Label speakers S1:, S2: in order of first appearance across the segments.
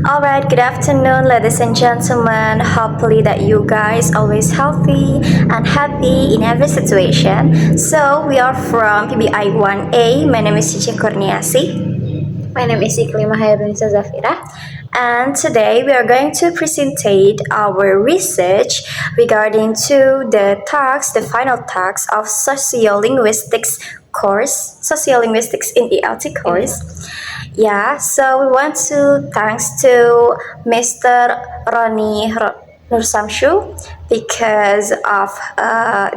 S1: Alright, good afternoon, ladies and gentlemen. Hopefully that you guys always healthy and happy in every situation. So we are from PBI 1A. My name is Cicih.
S2: My name is Iqlima Zafira.
S1: And today we are going to present our research regarding to the final talks of Sociolinguistics course, Sociolinguistics in ELT course. Yeah, so we want to thanks to Mr. Roni Nursamshu because of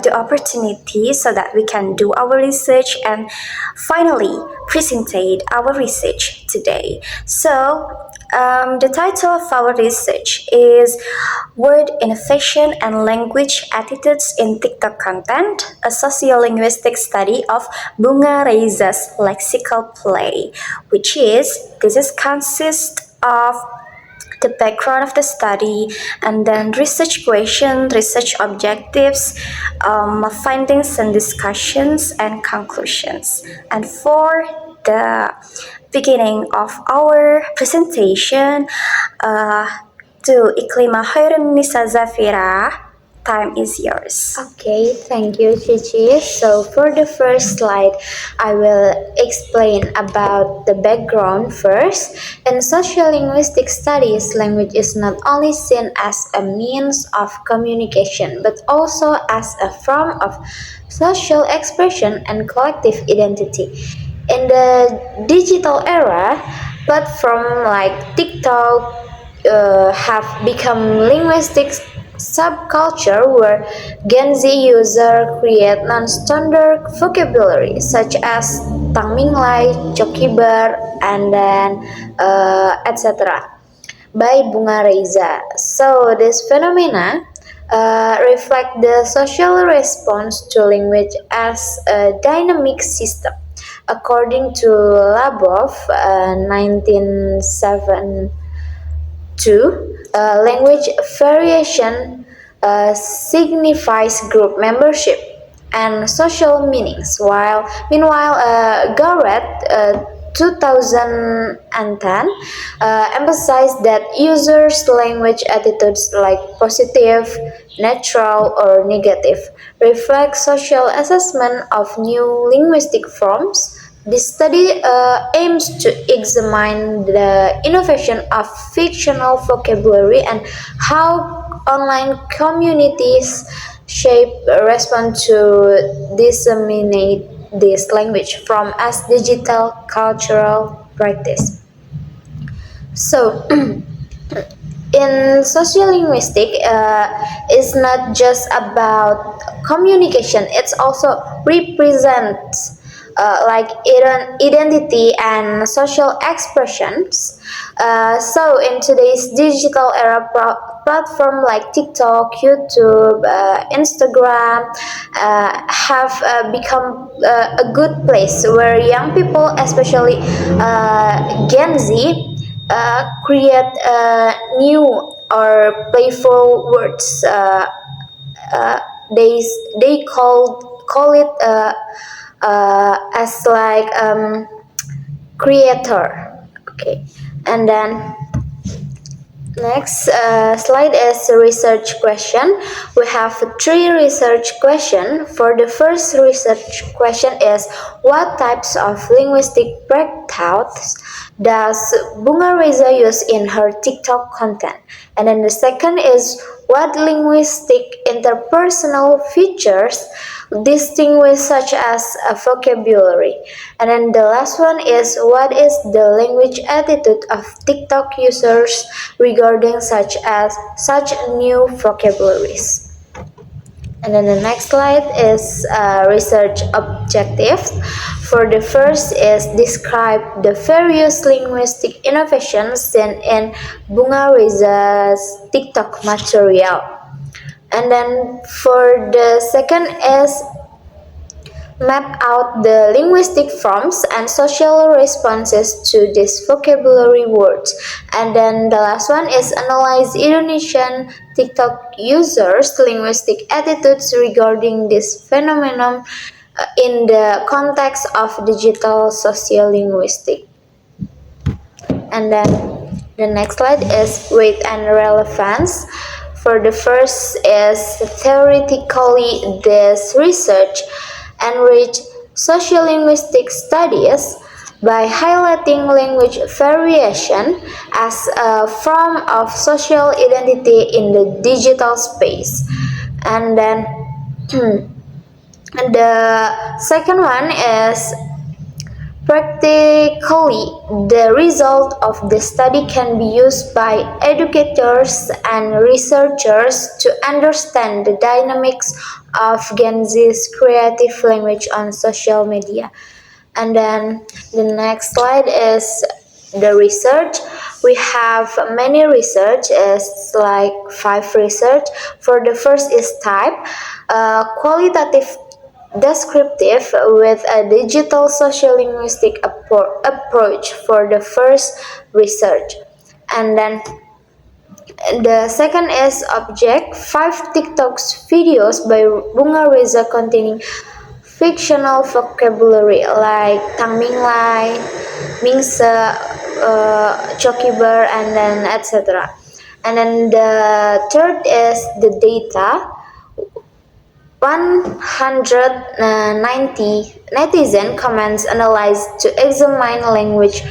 S1: the opportunity so that we can do our research and finally presented our research today. So the title of our research is Word Innovation and Language Attitudes in TikTok Content, a sociolinguistic study of Bunga Reiza's lexical play, this consists of the background of the study, and then research question, research objectives, findings and discussions, and conclusions. And for the beginning of our presentation, to Iqlima Nisa Zafira, time is yours.
S2: Okay, thank you, Cicih. So for the first slide, I will explain about the background first. In sociolinguistic studies, language is not only seen as a means of communication, but also as a form of social expression and collective identity. In the digital era, platforms like TikTok have become linguistic subculture where Gen Z users create non-standard vocabulary such as tangminglai, chokibar, and then etc. by Bunga Reiza. So this phenomena reflect the social response to language as a dynamic system. According to Labov, 1972, language variation signifies group membership and social meanings, while meanwhile Garrett 2010 emphasized that users' language attitudes like positive, neutral, or negative reflect social assessment of new linguistic forms. This study aims to examine the innovation of fictional vocabulary and how online communities shape respond to disseminate this language from as digital cultural practice. So, in sociolinguistic, it's not just about communication; it's also represents like identity and social expressions. So in today's digital era, platform like TikTok, YouTube, Instagram have become a good place where young people, especially Gen Z, create new or playful words. Uh, they they call it as like creator. Okay, and then next slide is a research question. We have three research questions. For the first research question is, what types of linguistic breakthroughs does Bunga Reza use in her TikTok content? And then the second is, what linguistic interpersonal features distinguish such as a vocabulary? And then the last one is, what is the language attitude of TikTok users regarding such new vocabularies? And then the next slide is research objectives. For the first is describe the various linguistic innovations seen in Bunga Reza's TikTok material. And then for the second is map out the linguistic forms and social responses to these vocabulary words. And then the last one is analyze Indonesian TikTok users' linguistic attitudes regarding this phenomenon in the context of digital sociolinguistics. And then The next slide is weight and relevance. For the first is theoretically this research enrich sociolinguistic studies by highlighting language variation as a form of social identity in the digital space. And then the second one is practically, the result of the study can be used by educators and researchers to understand the dynamics of Gen Z's creative language on social media. And then the next slide is the research. We have many research, it's like 5 research. For the first is type, qualitative descriptive with a digital sociolinguistic approach for the first research. And then the second is object, 5 TikToks videos by Bunga Reza containing fictional vocabulary like Tangminglai, Mingse, Chokiber, and then etc. And then the third is the data. 190 netizen comments analyzed to examine language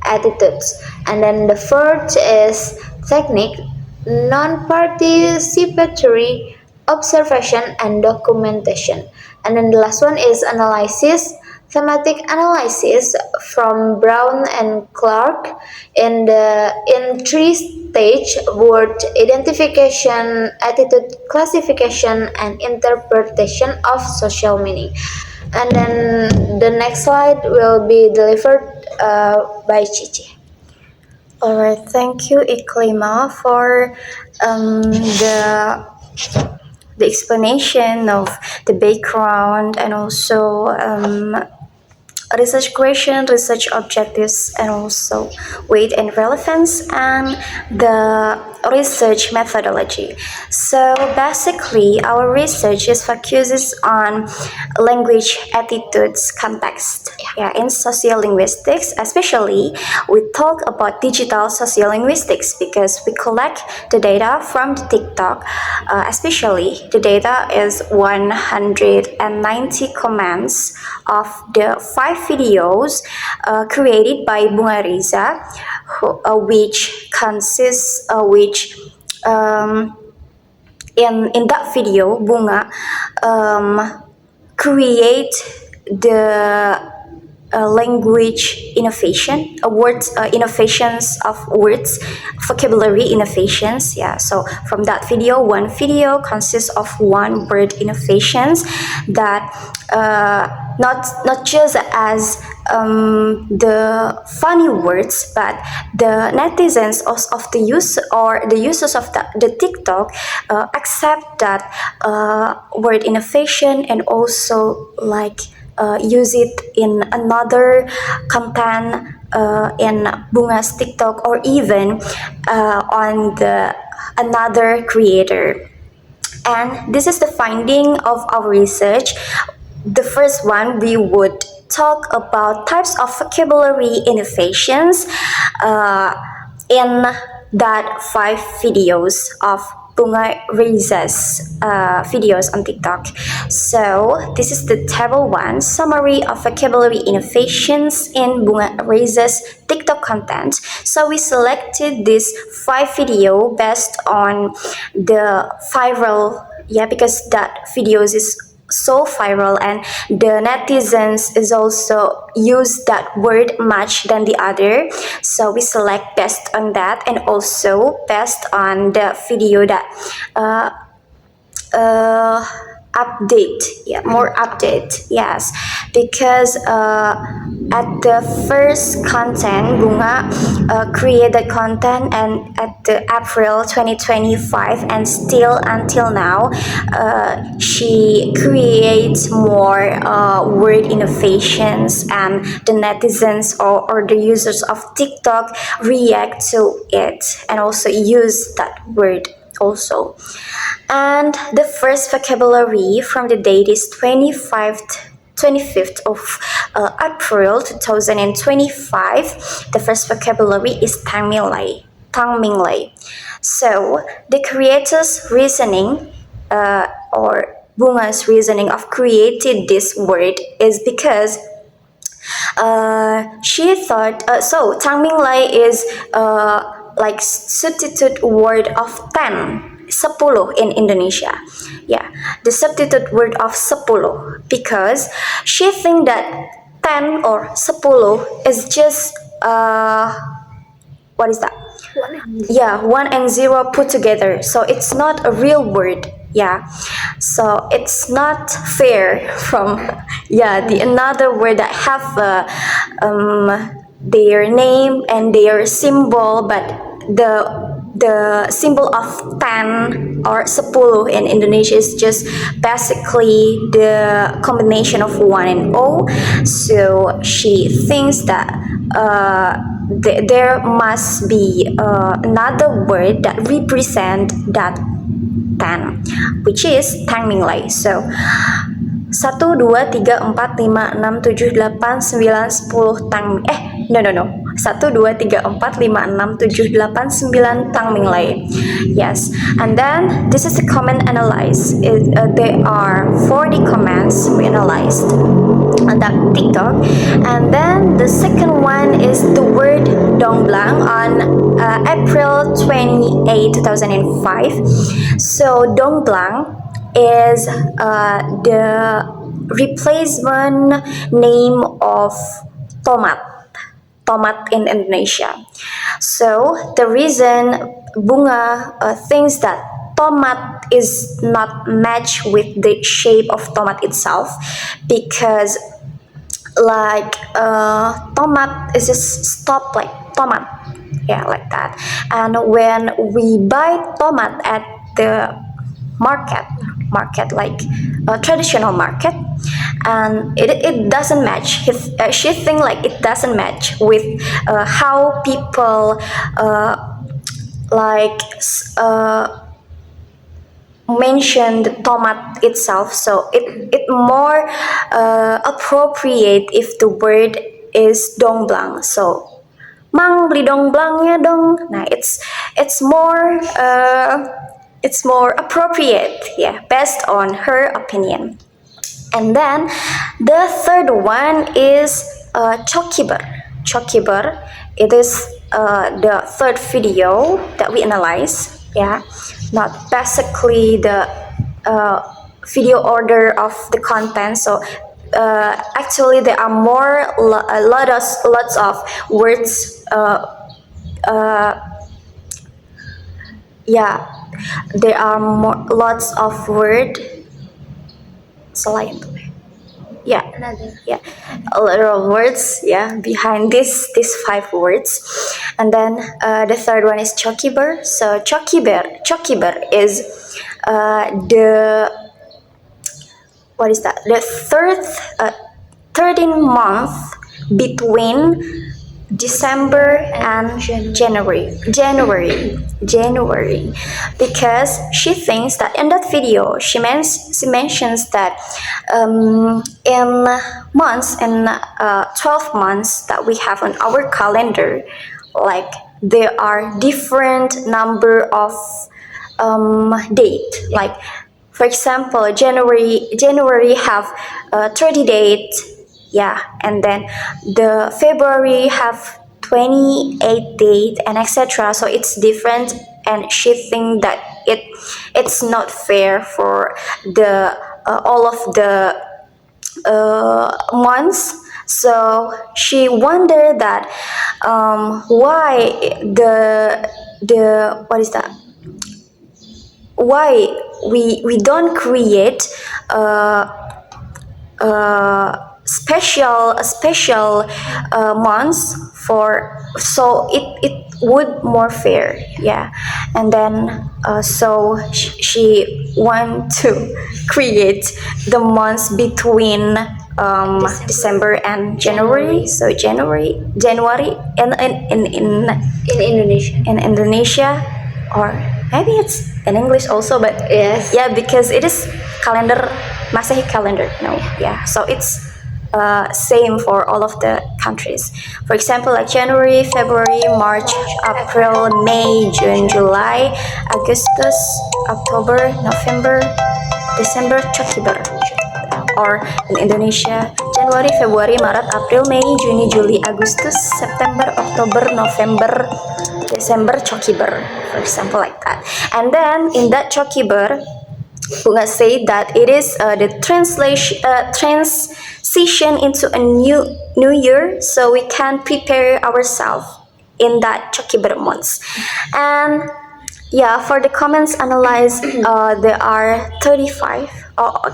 S2: attitudes. And then the fourth is technique, non-participatory observation and documentation. And then the last one is analysis, thematic analysis from Brown and Clark in 3-stage word identification, attitude classification, and interpretation of social meaning. And then the next slide will be delivered by Cicih.
S1: Alright, thank you, Iqlima, for the explanation of the background and also research question, research objectives, and also weight and relevance, and the research methodology. So basically, our research is focuses on language attitudes context. Yeah, in sociolinguistics, especially, we talk about digital sociolinguistics because we collect the data from the TikTok. Especially, the data is 190 comments of the 5 videos created by Bunga Reza, which consists in that video Bunga create the language innovation, innovations of words, vocabulary innovations. Yeah, so from that video, one video consists of one word innovations that not just as the funny words, but the netizens of the users of the TikTok accept that word innovation and also like use it in another content in Bunga's TikTok or even on the another creator. And this is the finding of our research. The first one, we would talk about types of vocabulary innovations in that 5 videos of Bunga Reza's videos on TikTok. So this is the table 1, summary of vocabulary innovations in Bunga Reza's TikTok content. So we selected this 5 video based on the viral, because that videos is so viral and the netizens is also use that word much than the other, so we select based on that and also based on the video that update, more update, yes, because at the first content Bunga created content and at the April 2025 and still until now she creates more word innovations and the netizens or the users of TikTok react to it and also use that word also. And the first vocabulary from the date is 25th of April 2025. The first vocabulary is Tamilai. Tang Minglay. So the creator's reasoning or Bunga's reasoning of creating this word is because she thought so Tang Minglay is like substitute word of 10 sepuluh in Indonesia. Yeah, the substitute word of sepuluh because she think that 10 or sepuluh is just what is that? Yeah, 1 and 0 put together. So it's not a real word. Yeah. So it's not fair from the another word that have their name and their symbol, but the symbol of 10 or sepuluh in Indonesia is just basically the combination of 1 and O. So she thinks that there must be another word that represent that 10, which is Tang Minglay. So 1, 2, 3, 4, 5, 6, 7, 8, 9, 10 Tang no 1, 2, 3, 4, 5, 6, 7, 8, 9 Tang Minglay. Yes, and then this is the comment analyze. There are 40 comments we analyzed on that TikTok, and then the second one is the word dongblang on April 28, 2005. So dongblang is the replacement name of tomat in Indonesia. So the reason Bunga thinks that tomat is not matched with the shape of tomat itself because like tomat is just stop like tomat, yeah, like that. And when we buy tomat at the market like a traditional market, and it doesn't match. She think like it doesn't match with how people mention the tomat itself. So it more appropriate if the word is dongblang. So mang beli dongblangnya dong. Nah, it's more appropriate, yeah, based on her opinion. And then the third one is Chokiber. Chokiber, it is the third video that we analyze. Yeah, not basically the video order of the content. So actually there are lots of words. Yeah, there are lots of word selain itu. Yeah, a lot of words, yeah, behind these 5 words. And then the third one is Chokiber. So Chokiber is the what is that? The 13th month between December and January, because she thinks that in that video she mentions that in months and 12 months that we have on our calendar, like there are different number of date, like for example January have 30 dates. Yeah, and then the February have 28 date and etc. So it's different, and she think that it's not fair for the all of the months. So she wondered that why the what is that? Why we don't create special months for, so it would more fair, yeah. And then so she want to create the months between December and January. So January in Indonesia, or maybe it's in English also, but
S2: Yes.
S1: yeah, because it is calendar Masehi calendar, no, yeah. So it's same for all of the countries. For example, like January, February, March, April, May, June, July, Augustus, October, November, December, Chokiber. Or in Indonesia, Januari, Februari, Maret, April, Mei, Juni, Juli, Agustus, September, October, November, December, Chokiber, for example, like that. And then in that Chokiber, Bunga say that it is the transition into a new year, so we can prepare ourselves in that Chokiber months. And yeah, for the comments analyzed, there are 35.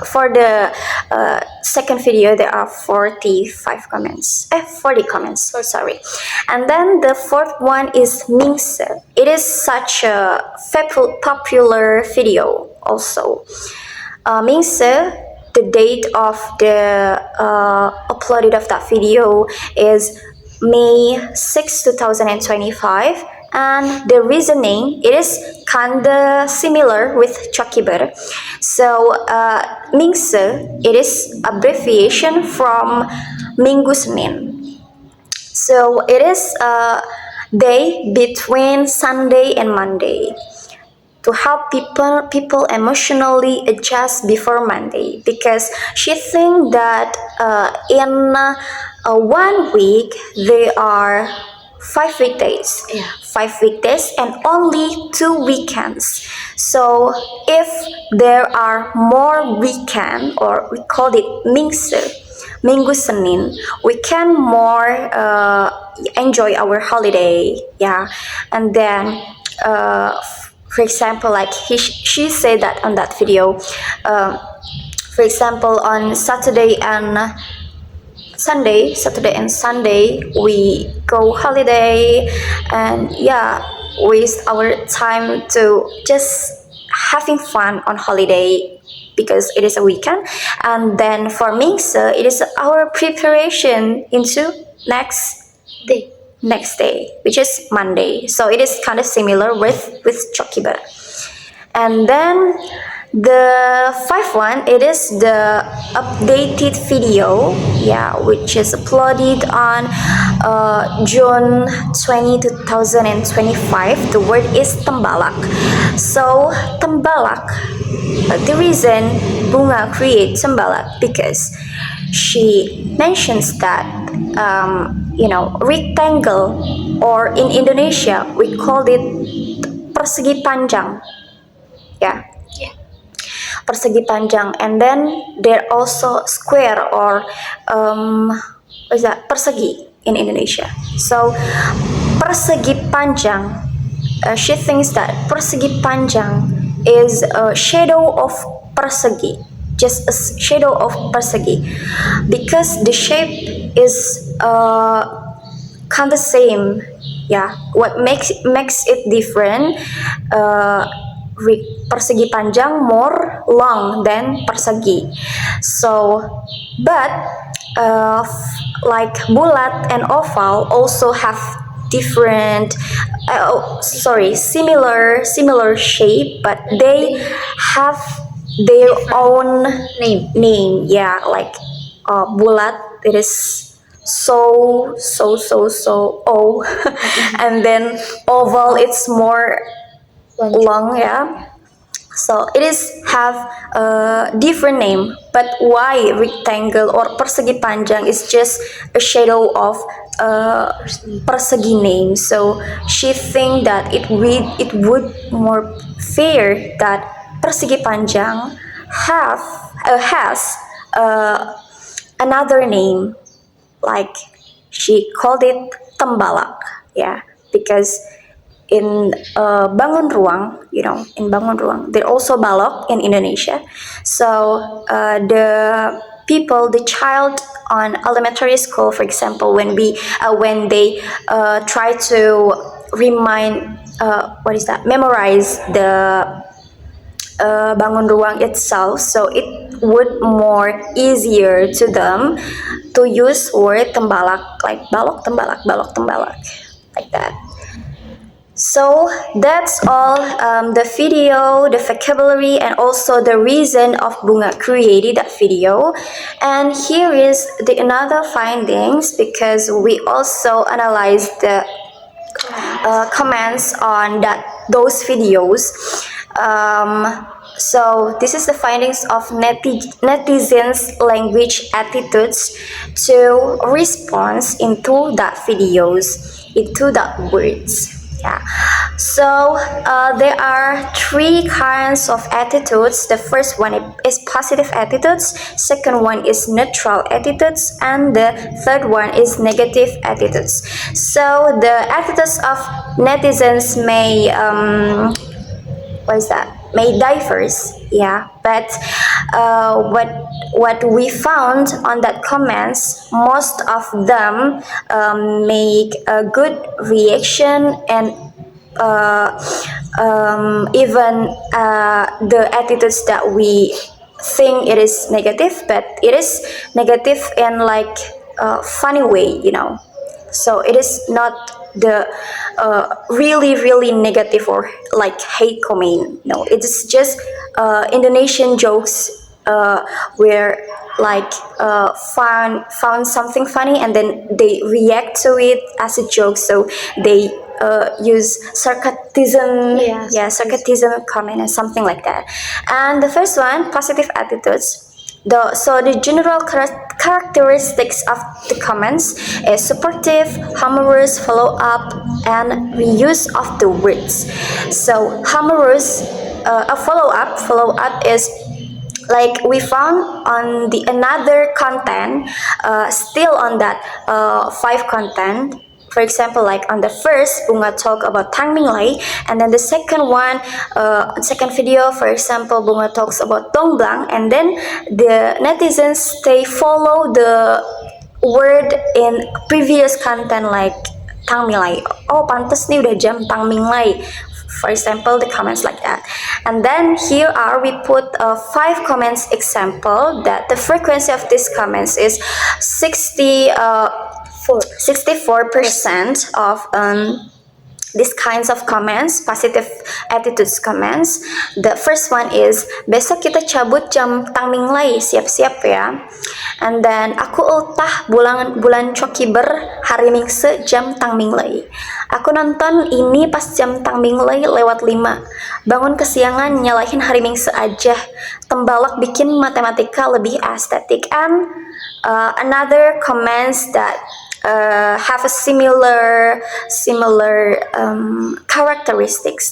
S1: For the second video, there are 45 comments. 40 comments, sorry. And then the fourth one is Mingse. It is such a popular video also. Mingse, the date of the uploaded of that video is May 6, 2025. And the reasoning, it is kinda similar with Chokiber. So Mingse, it is abbreviation from Minggu Senin. So it is a day between Sunday and Monday to help people emotionally adjust before Monday, because she think that in 1 week there are 5 weekdays, 5 weekdays and only 2 weekends. So if there are more weekend, or we call it Minggu Senin, we can more enjoy our holiday, yeah. And then for example, like she said that on that video, for example, on Saturday and Sunday we go holiday, and yeah, waste our time to just having fun on holiday because it is a weekend. And then for Mingse, it is our preparation into next day, which is Monday. So it is kind of similar with Chokiber. And then the fifth one, it is the updated video, yeah, which is uploaded on June 20, 2025. The word is Tembalak. So Tembalak, the reason Bunga create Tembalak, because she mentions that rectangle, or in Indonesia we call it persegi panjang, yeah, persegi panjang. And then there also square, or what is that, persegi in Indonesia. So persegi panjang, she thinks that persegi panjang is a shadow of persegi, just a shadow of persegi, because the shape is kind of same, yeah. What makes it different, persegi panjang more long than persegi. So but like bulat and oval also have different similar shape, but they have their own name, yeah. Like bulat, it is so O, and then oval, it's more long, yeah. So it is have a different name. But why rectangle or persegi panjang is just a shadow of persegi name. So she think that it would more fair that persegi panjang has another name, like she called it Tembalak, yeah, because in bangun ruang, in bangun ruang, there also balok in Indonesia. So the child on elementary school, for example, when they try to memorize the bangun ruang itself, so it would more easier to them to use word tembalak, like balok tembalak, like that. So that's all the video, the vocabulary, and also the reason of Bunga created that video. And here is the another findings because we also analyzed the comments on those videos. So this is the findings of netizens' language attitudes to response into that videos, into that words. Yeah. So there are three kinds of attitudes. The first one is positive attitudes, second one is neutral attitudes, and the third one is negative attitudes. So the attitudes of netizens may may diverse, yeah, but what we found on that comments, most of them make a good reaction, and even the attitudes that we think it is negative, but it is negative in like a funny way, so it is not the really negative or like hate comment. No, it's just Indonesian jokes where like found something funny and then they react to it as a joke, so they use sarcasm, sarcasm comment and something like that. And the first one, positive attitudes. The general characteristics of the comments is supportive, humorous, follow up, and reuse of the words. So humorous, a follow up is like we found on the another content, still on that five content. For example, like on the first, Bunga talk about Tang Minglai, and then the second one, second video, for example, Bunga talks about Dong Blang, and then the netizens they follow the word in previous content like Tang Minglai. Oh, pantes nih udah jam Tang Minglai. For example, the comments like that. And then here we put 5 comments example that the frequency of these comments is 64% of these kinds of comments, positive attitudes comments. The first one is, besok kita cabut jam Tang Minglai, siap-siap ya. And then, aku ultah bulan Cokiber hari Mingse jam Tang Minglai. Aku nonton ini pas jam Tang Minglai lewat 5. Bangun kesiangan nyalahin hari Mingse aja. Tembalak bikin matematika lebih estetik. And another comments that have a similar characteristics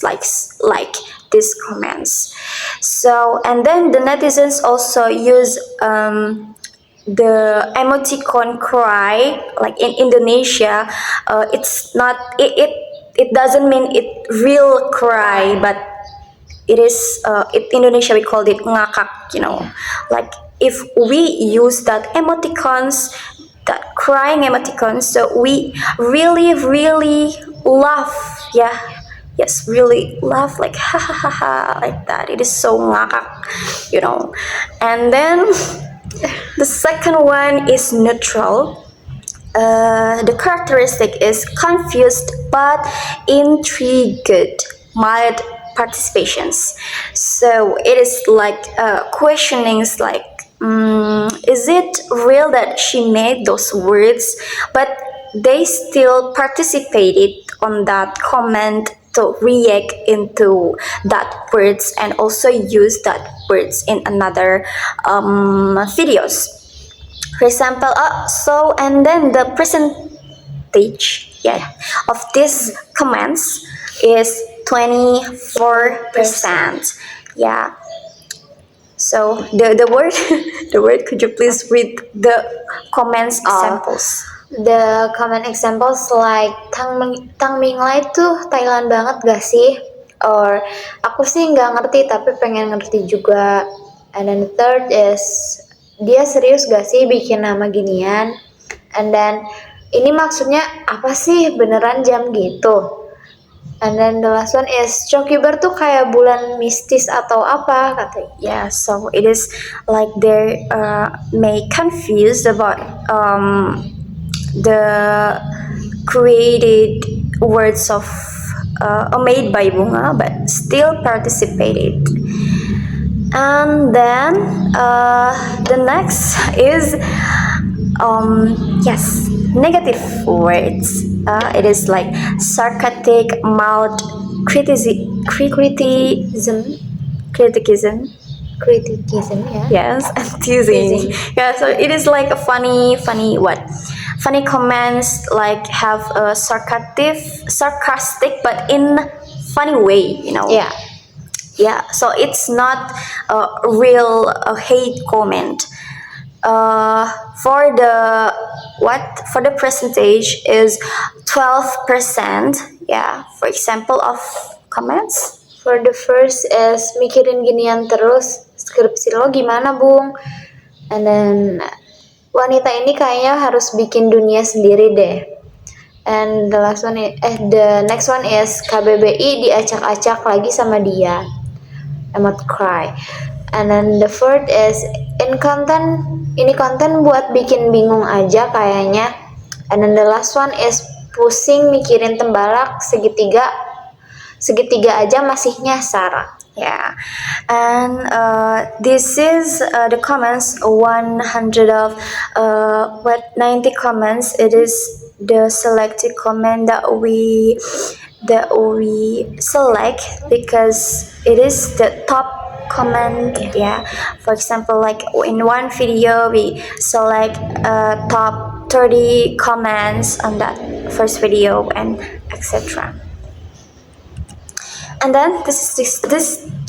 S1: like these comments. So, and then the netizens also use the emoticon cry, like in Indonesia. It's not it doesn't mean it real cry, but it is in Indonesia we called it ngakak, like if we use that emoticons, that crying emoticons, so we really laugh, really laugh, like ha ha ha ha, like that. It is so ngakak, and then the second one is neutral. The characteristic is confused but intrigued, mild participations. So it is like questionings like, is it real that she made those words? But they still participated on that comment to react into that words and also use that words in another videos. For example, and then the percentage of these comments is 24%. Yeah. So the word the word, could you please read the comments examples?
S2: The comment examples like Tang Minglai tuh Thailand banget gak sih? Or aku sih nggak ngerti tapi pengen ngerti juga. And then the third is, dia serius gak sih bikin nama ginian? And then ini maksudnya apa sih, beneran jam gitu? And then the last one is, Cokiber tuh kayak bulan mistis atau apa katanya.
S1: Yeah, so it is like they may confused about the created words of made by Bunga, but still participated. And then the next is yes, negative words. It is like sarcastic, mild criticism, criticism.
S2: Yeah.
S1: Yes, and teasing. Yeah, so it is like a funny what? Funny comments like have a sarcastic, but in funny way,
S2: Yeah.
S1: Yeah, so it's not a real hate comment. Uh, for the for the percentage is 12%. Yeah, for example of comments.
S2: For the first is mikirin ginian terus, skripsi lo gimana Bung? And then wanita ini kayaknya harus bikin dunia sendiri deh. And the next one is KBBI diacak-acak lagi sama dia. Emot cry. And then the fourth is ini konten buat bikin bingung aja kayaknya. And then the last one is pusing mikirin tembalak segitiga aja masih nyasar.
S1: Yeah, and this is the comments 100 of 90 comments. It is the selected comment that we select because it is the top comment. Yeah, for example, like in one video we select top 30 comments on that first video and etc. And then this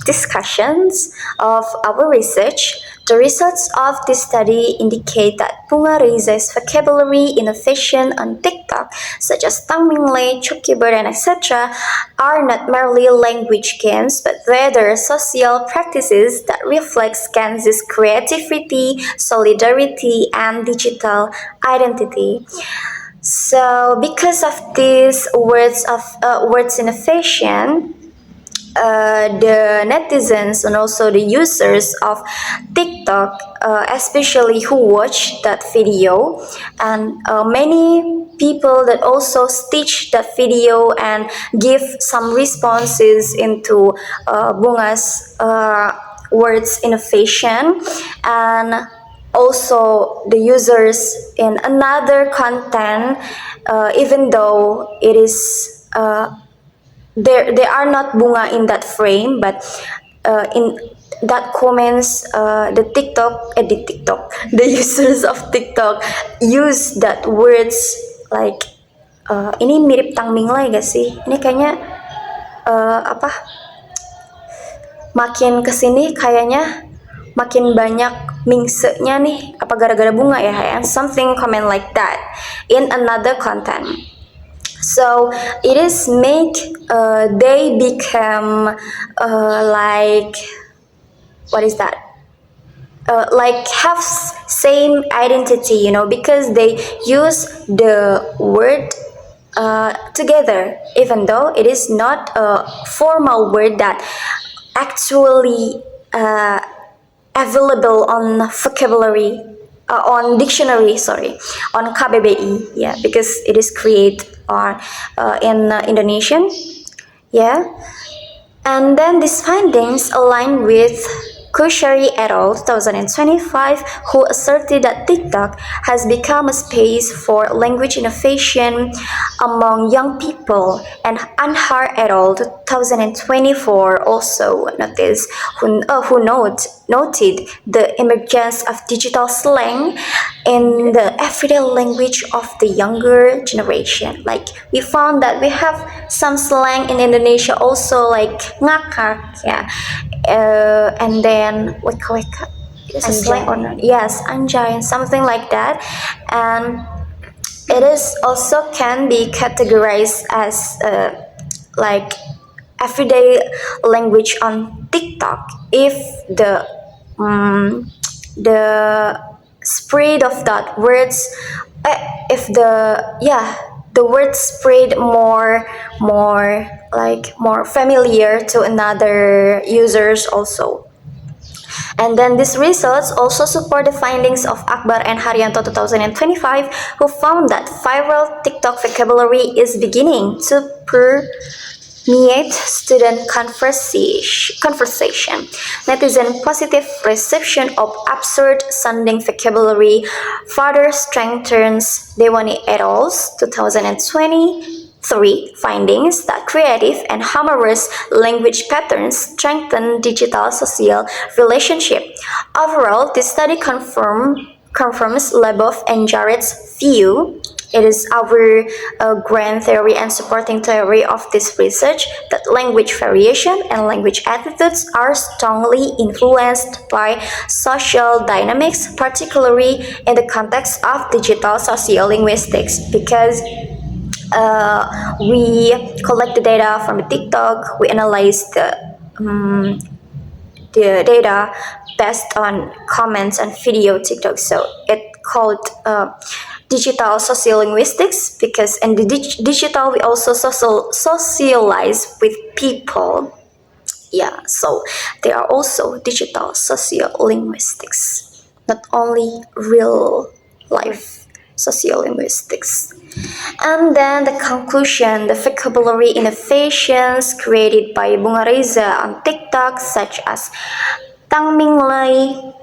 S1: discussions of our research. The results of this study indicate that Bunga raises vocabulary innovation on TikTok, such as Tangminglei, Chukibird, and etc., are not merely language games, but rather social practices that reflect Ganz's creativity, solidarity, and digital identity. So, because of these words innovation, the netizens and also the users of TikTok, especially who watch that video, and many people that also stitch that video and give some responses into Bunga's words innovation, and also the users in another content, even though it is they are not Bunga in that frame, but in that comments the users of TikTok use that words like ini mirip Tangminglai gak sih? Ini kayaknya makin kesini kayaknya makin banyak mingsenya nih, apa gara-gara Bunga ya? And something comment like that in another content. So it is make they become like what is that? Like have same identity, because they use the word together, even though it is not a formal word that actually available on vocabulary. On dictionary, on KBBI, yeah, because it is created on in Indonesian, yeah, and then these findings align with Kushari et al. 2025, who asserted that TikTok has become a space for language innovation among young people, and Anhar et al. 2024 also noted the emergence of digital slang in the everyday language of the younger generation. Like we found that we have some slang in Indonesia also, like ngakak, yeah, and then weka is a slang or not? Yes, anjay, and something like that, and it is also can be categorized as like everyday language on TikTok if the spread of that words, if the words spread more familiar to another users also. And then these results also support the findings of Akbar and Haryanto 2025, who found that viral TikTok vocabulary is beginning to Meet student conversation. Netizen positive reception of absurd sounding vocabulary further strengthens Dewani et al.'s 2023 findings that creative and humorous language patterns strengthen digital social relationship. Overall, this study confirms Leboff and Jarrett's view. It is our grand theory and supporting theory of this research that language variation and language attitudes are strongly influenced by social dynamics, particularly in the context of digital sociolinguistics, because we collect the data from the TikTok, we analyze the data based on comments and video TikTok. So it called digital sociolinguistics because in the digital we also socialize with people. Yeah, so they are also digital sociolinguistics, not only real life sociolinguistics. And then the conclusion, the vocabulary innovations created by Bunga Reza on TikTok, such as Tang Minglai,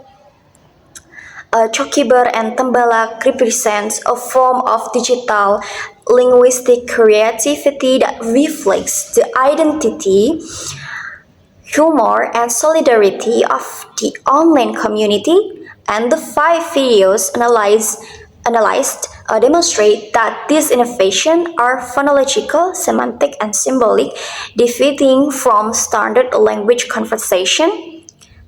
S1: Chokiber, and Tembalak, represents a form of digital linguistic creativity that reflects the identity, humor, and solidarity of the online community. And the 5 videos analyzed demonstrate that these innovations are phonological, semantic, and symbolic, deviating from standard language conversation.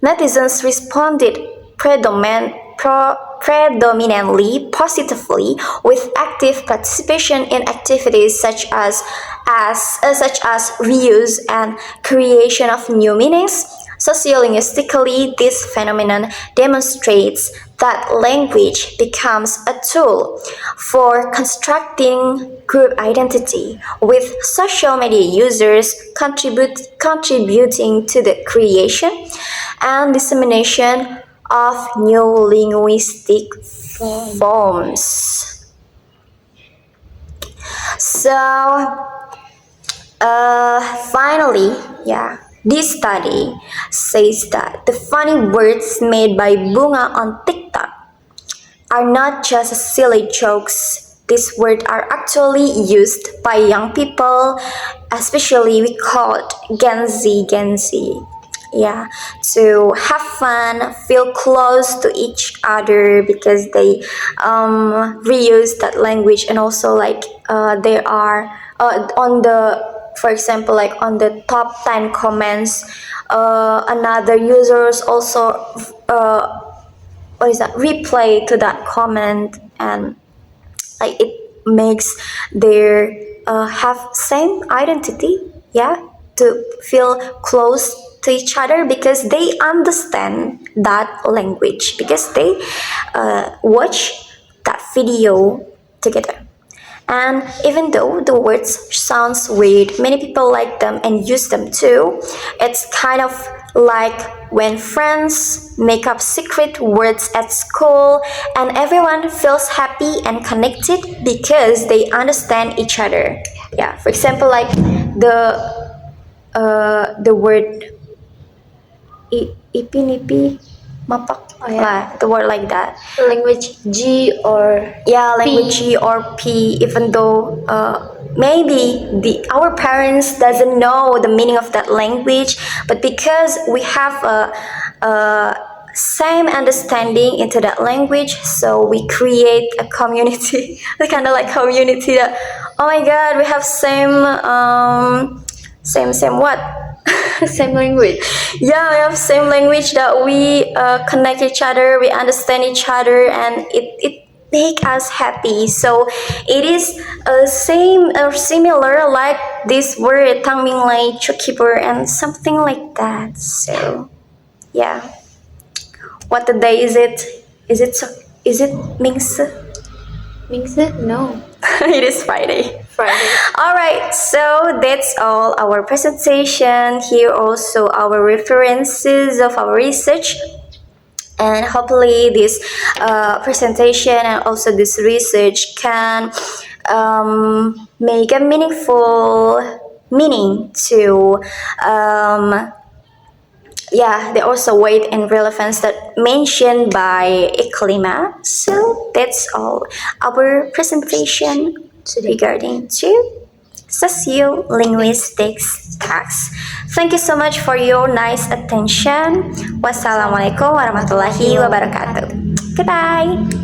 S1: Netizens responded predominantly positively, with active participation in activities such as reuse and creation of new meanings. Sociolinguistically, this phenomenon demonstrates that language becomes a tool for constructing group identity, with social media users contributing to the creation and dissemination of new linguistic forms. So, finally, this study says that the funny words made by Bunga on TikTok are not just silly jokes. These words are actually used by young people, especially we call it Gen Z, to have fun, feel close to each other, because they reuse that language, and also they are on the, for example, like on the top 10 comments, another users also replay to that comment, and it makes their have same identity, to feel close to each other, because they understand that language, because they watch that video together. And even though the words sounds weird, many people like them and use them too. It's kind of like when friends make up secret words at school and everyone feels happy and connected because they understand each other. Yeah, for example, like the word ipi mapak. The word like that.
S2: Language G or
S1: Language G or P, even though maybe our parents doesn't know the meaning of that language, but because we have a same understanding into that language, so we create a community, kind of like community that, oh my god, we have same what?
S2: same language.
S1: We have same language, that we connect each other, we understand each other, and it make us happy. So it is same or similar like this word Tangminglai, Chukiper, and something like that. So what the day is it? Is it Mingse?
S2: Mingse? No.
S1: It is Friday. Alright, so that's all our presentation. Here also our references of our research, and hopefully this presentation and also this research can make a meaningful meaning to they also weight and relevance that mentioned by Iqlima. So that's all our presentation regarding to sociolinguistics tax. Thank you so much for your nice attention. Wassalamualaikum warahmatullahi wabarakatuh. Goodbye.